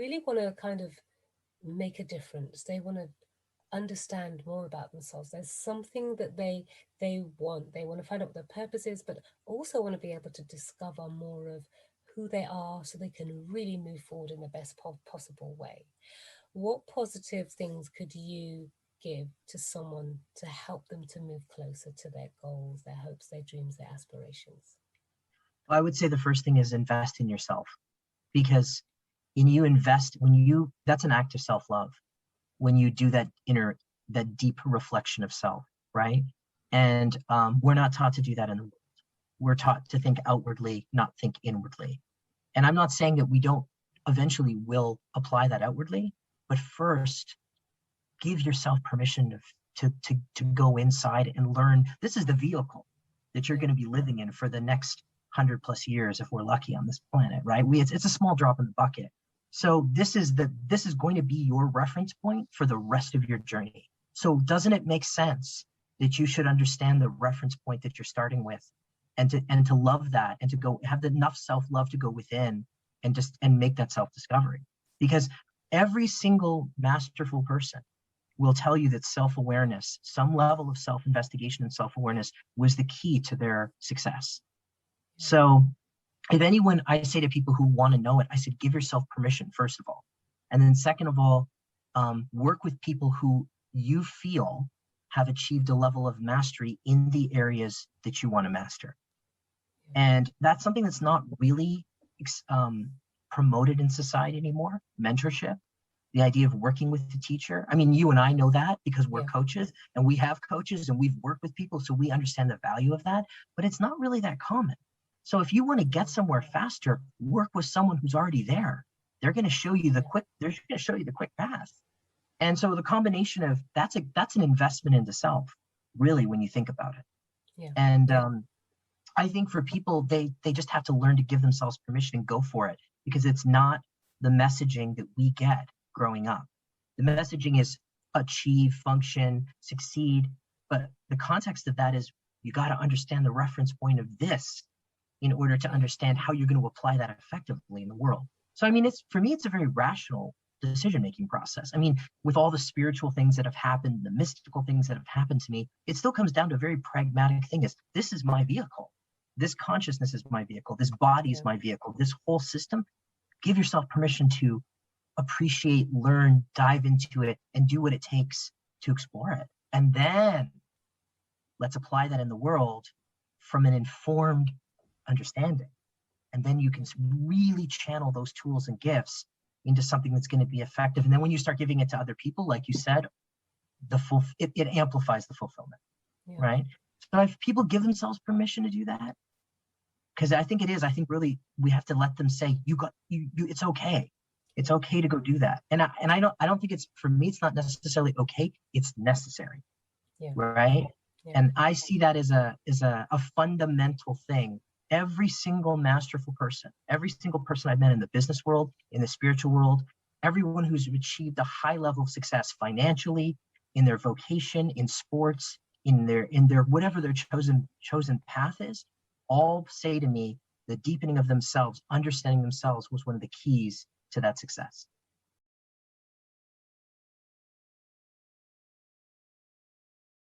really want to kind of make a difference. They want to understand more about themselves. There's something that they want. They want to find out what their purpose is, but also want to be able to discover more of who they are so they can really move forward in the best possible way. What positive things could you give to someone to help them to move closer to their goals, their hopes, their dreams, their aspirations? I would say the first thing is invest in yourself, because when you invest, that's an act of self-love. When you do that deep reflection of self, right? And we're not taught to do that in the world. We're taught to think outwardly, not think inwardly. And I'm not saying that we don't eventually will apply that outwardly, but first give yourself permission to go inside and learn. This is the vehicle that you're going to be living in for the next 100+ years, if we're lucky on this planet, right? It's a small drop in the bucket. So this is going to be your reference point for the rest of your journey. So doesn't it make sense that you should understand the reference point that you're starting with, and to love that, and to go have enough self-love to go within and make that self-discovery? Because every single masterful person will tell you that self-awareness, some level of self-investigation and self-awareness, was the key to their success. So if anyone, I say to people who want to know it, I said, give yourself permission, first of all. And then second of all, work with people who you feel have achieved a level of mastery in the areas that you want to master. And that's something that's not really promoted in society anymore, mentorship. The idea of working with the teacher. I mean, you and I know that because we're coaches, and we have coaches, and we've worked with people, so we understand the value of that, but it's not really that common. So if you want to get somewhere faster, work with someone who's already there. They're going to show you the quick path. And so the combination of that's an investment into self, really, when you think about it. Yeah. And I think for people, they just have to learn to give themselves permission and go for it, because it's not the messaging that we get growing up. The messaging is achieve, function, succeed, but the context of that is you got to understand the reference point of this in order to understand how you're going to apply that effectively in the world. So I mean, for me, it's a very rational decision-making process. I mean, with all the spiritual things that have happened, the mystical things that have happened to me, it still comes down to a very pragmatic thing: is this is my vehicle. This consciousness is my vehicle. This body is my vehicle. This whole system. Give yourself permission to appreciate, learn, dive into it, and do what it takes to explore it. And then let's apply that in the world from an informed understanding. And then you can really channel those tools and gifts into something that's going to be effective. And then when you start giving it to other people, like you said, it amplifies the fulfillment, right? So if people give themselves permission to do that, because I think really we have to let them say, it's okay. It's okay to go do that. And I don't think for me, it's not necessarily okay. It's necessary. Right. Yeah. And I see that as a fundamental thing. Every single masterful person, every single person I've met in the business world, in the spiritual world, everyone who's achieved a high level of success financially, in their vocation, in sports, in their whatever their chosen path is, all say to me the deepening of themselves, understanding themselves, was one of the keys to that success.